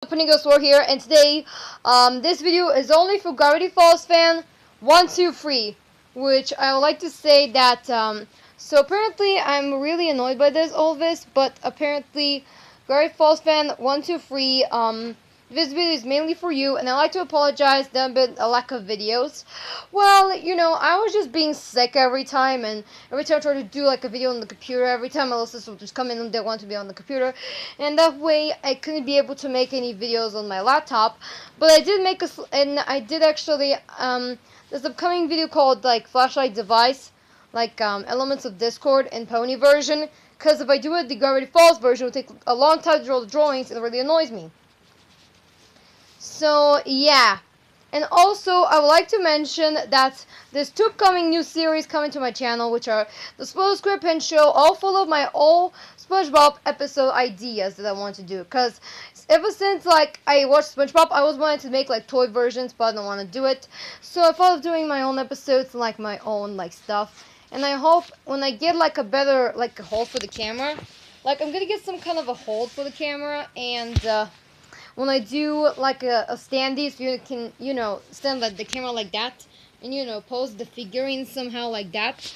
Opening a store here, and today, this video is only for Gravity Falls fan 123, which I would like to say that, so apparently I'm really annoyed by all this, but apparently Gravity Falls fan 123, this video is mainly for you, and I'd like to apologize, there have been a lack of videos. Well, I was just being sick every time, and every time I tried to do like a video on the computer, every time my listeners would just come in and they want to be on the computer, and that way I couldn't be able to make any videos on my laptop. But I did make and I did actually, this upcoming video called like flashlight device, like elements of Discord and Pony version, because if I do it the Gravity Falls version, it will take a long time to draw the drawings, and it really annoys me. So, yeah. And also, I would like to mention that there's two upcoming new series coming to my channel, which are the Spoiler Square Pen Show, all full of my old SpongeBob episode ideas that I want to do. Because ever since, like, I watched SpongeBob, I always wanted to make, like, toy versions, but I don't want to do it. So I thought of doing my own episodes and, like, my own, like, stuff. And I hope when I get, like, a better, like, a hold for the camera, like, I'm going to get some kind of a hold for the camera, and, when I do like a standee, so you can, stand the camera like that, and, pose the figurine somehow like that.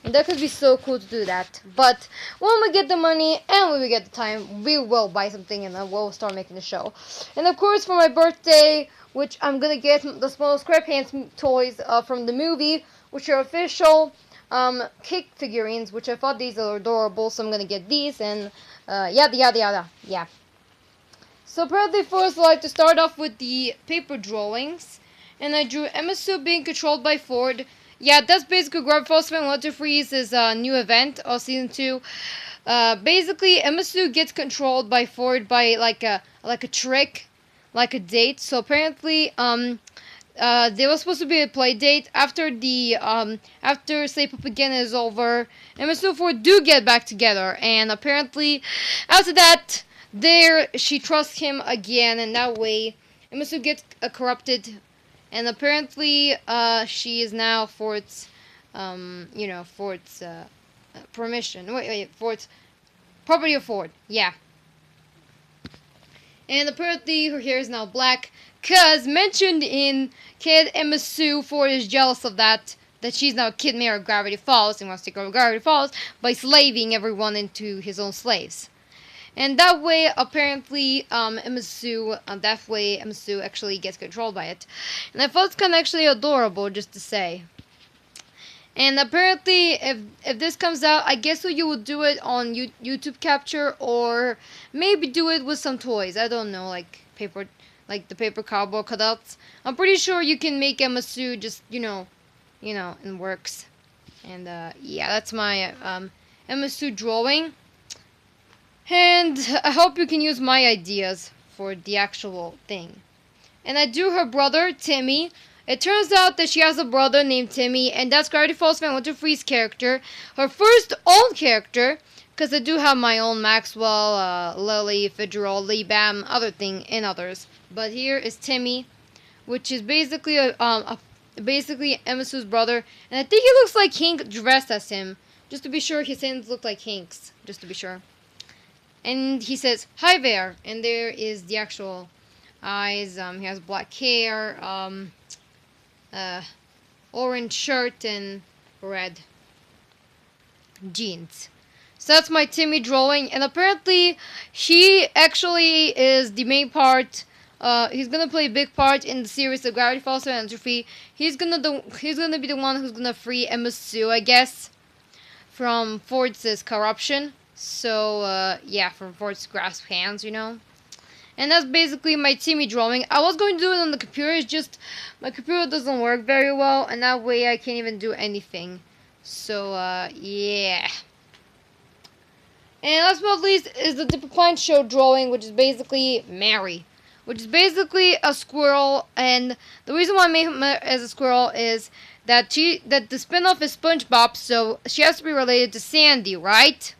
And that could be so cool to do that. But when we get the money and when we get the time, we will buy something and then we'll start making the show. And of course, for my birthday, which I'm going to get the small SquarePants toys from the movie, which are official cake figurines, which I thought these are adorable, so I'm going to get these, and yada yada yada, yeah. So apparently first I like to start off with the paper drawings. And I drew MSU being controlled by Ford. Yeah, that's basically Gravity Falls Fan 123's new event of Season 2. Basically, MSU gets controlled by Ford by like a trick, like a date. So apparently, there was supposed to be a play date after the after Sleep Up Again is over. MSU and Ford do get back together, and apparently after that, she trusts him again, and that way Emisu gets corrupted, and apparently she is now Ford's, Ford's permission. Wait, Ford's property of Ford. Yeah. And apparently her hair is now black, cause mentioned in Kid Emisu, Ford is jealous of that she's now a kid mayor of Gravity Falls and wants to go to Gravity Falls by slaving everyone into his own slaves. And that way, apparently, MSU actually gets controlled by it. And I thought it's kind of actually adorable, just to say. And apparently, if this comes out, I guess you would do it on YouTube capture, or maybe do it with some toys. I don't know, like the paper cardboard cutouts. I'm pretty sure you can make MSU just, in works. And, yeah, that's my, MSU drawing. And I hope you can use my ideas for the actual thing. And I drew her brother, Timmy. It turns out that she has a brother named Timmy, and that's Gravity Falls Fan 123's character. Her first own character, because I do have my own Maxwell, Lily, Figerd, Lee Bam, and others. But here is Timmy, which is basically basically Emmasu's brother. And I think he looks like Hank dressed as him. Just to be sure, his hands look like Hank's. Just to be sure. And he says, "Hi there," and there is the actual eyes. He has black hair, orange shirt, and red jeans. So that's my Timmy drawing, and apparently he actually is the main part. He's gonna play a big part in the series of Gravity Falls and Entropy. He's gonna be the one who's gonna free MSU, I guess, from Ford's corruption. So, yeah, from Ford's grasp hands, And that's basically my Timmy drawing. I was going to do it on the computer, it's just my computer doesn't work very well, and that way I can't even do anything. So, yeah. And last but not least is the Dipperpine Show drawing, which is basically Mary. Which is basically a squirrel, and the reason why I made him as a squirrel is that the spin-off is SpongeBob, so she has to be related to Sandy, right?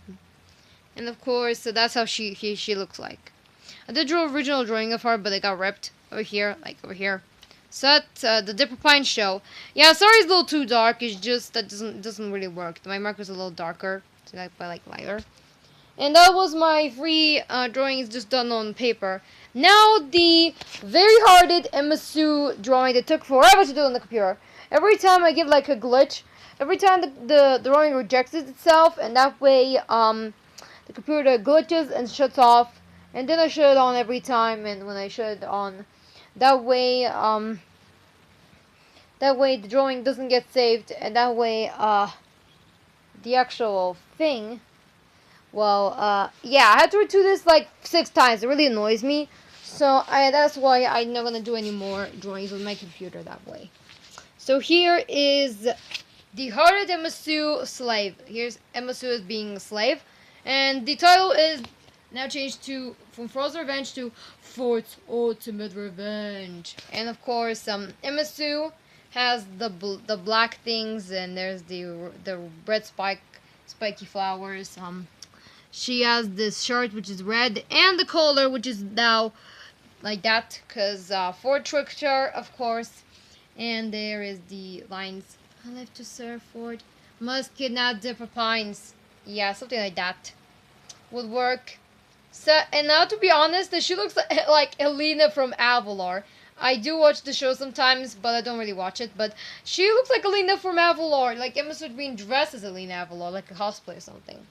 And of course, so that's how she looks like. I did draw original drawing of her, but it got ripped over here, over here. So that's the Dipperpine Show. Yeah, sorry it's a little too dark. It's just that doesn't really work. My marker's a little darker, so I like lighter. And that was my free drawings just done on paper. Now the very harded MSU drawing that took forever to do on the computer. Every time I give like a glitch, every time the drawing rejects itself, and that way the computer glitches and shuts off, and then I shut it on every time, and when I shut it on, that way the drawing doesn't get saved, and that way the actual thing, well, yeah, I had to redo this like 6 times. It really annoys me. So that's why I'm not gonna do any more drawings with my computer that way. So here is the Hearted MSU Slave. Here's MSU as being a slave. And the title is now changed to From Frozen Revenge to Fort's Ultimate Revenge. And of course, MSU has the black things, and there's the red spiky flowers. She has this shirt which is red, and the collar which is now like that, because Ford tricked her, of course. And there is the lines. I live to serve Ford. Must kidnap Dipper Pines. Yeah, something like that would work. So, and now to be honest, she looks like Elena from Avalar. I do watch the show sometimes, but I don't really watch it. But she looks like Elena from Avalar, like Emma Stone being dressed as Elena Avalar, like a cosplay or something.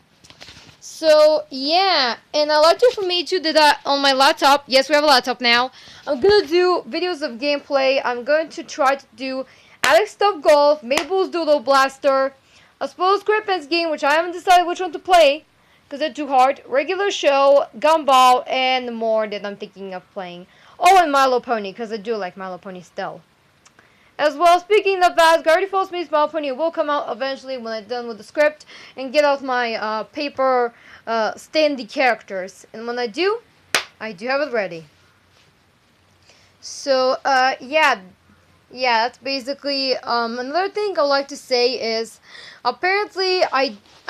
So, yeah, and I'd like to for me to do that on my laptop. Yes, we have a laptop now. I'm going to do videos of gameplay. I'm going to try to do Alex Stuff Golf, Mabel's Doodle Blaster, a Spoiled Squarepants game, which I haven't decided which one to play, because they're too hard, regular show, Gumball, and more that I'm thinking of playing. Oh, and Milo Pony, because I do like Milo Pony still. As well, speaking of that, Gravity Falls meets Milo Pony will come out eventually when I'm done with the script and get out my paper standy characters. And when I do have it ready. So, yeah, that's basically, another thing I'd like to say is, apparently,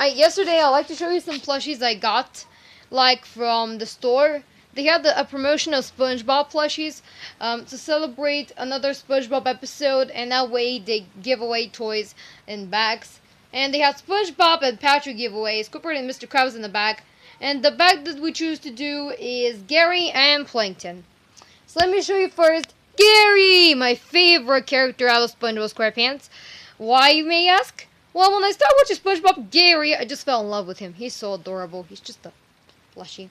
yesterday I'd like to show you some plushies I got, like, from the store. They had a promotion of SpongeBob plushies to celebrate another SpongeBob episode, and that way they give away toys in bags. And they had SpongeBob and Patrick giveaways, Squidward and Mr. Krabs in the bag. And the bag that we choose to do is Gary and Plankton. So let me show you first Gary, my favorite character out of SpongeBob SquarePants. Why, you may ask? Well, when I started watching SpongeBob Gary, I just fell in love with him. He's so adorable. He's just a plushie.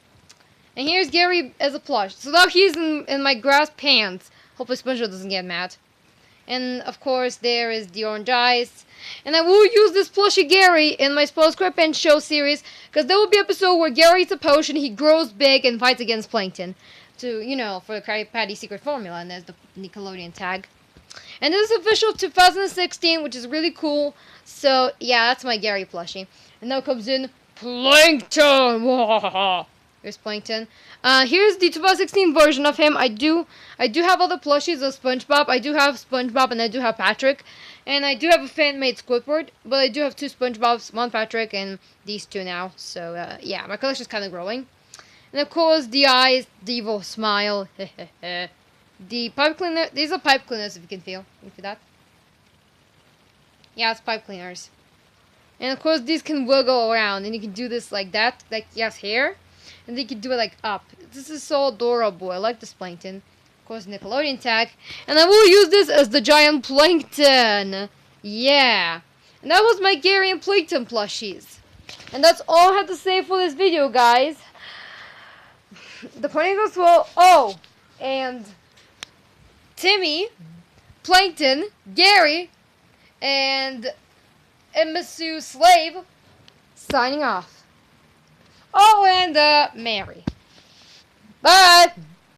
And here's Gary as a plush. So now he's in my grass pants. Hopefully SpongeBob doesn't get mad. And of course there is the orange eyes. And I will use this plushie Gary in my Spoiled Squarepants show series, because there will be an episode where Gary eats a potion, he grows big, and fights against Plankton. To, you know, for the Krabby Patty secret formula, and there's the Nickelodeon tag. And this is official 2016, which is really cool. So, yeah, that's my Gary plushie. And now comes in Plankton! Here's Plankton. Here's the 2016 version of him. I do have other plushies of SpongeBob. I do have SpongeBob and I do have Patrick. And I do have a fan-made Squidward. But I do have 2 SpongeBobs, 1 Patrick, and these 2 now. So, yeah, my collection's kind of growing. And of course, the eyes, the evil smile. The pipe cleaner. These are pipe cleaners, if you can feel. You feel that? Yeah, it's pipe cleaners. And of course, these can wiggle around. And you can do this like that. Like, yes, here. And they can do it like up. This is so adorable. I like this Plankton. Of course, Nickelodeon tag. And I will use this as the giant Plankton. Yeah. And that was my Gary and Plankton plushies. And that's all I have to say for this video, guys. The pony goes well. Oh, and Timmy, Plankton, Gary, and MSU Slave signing off. Oh, and Mary. Bye.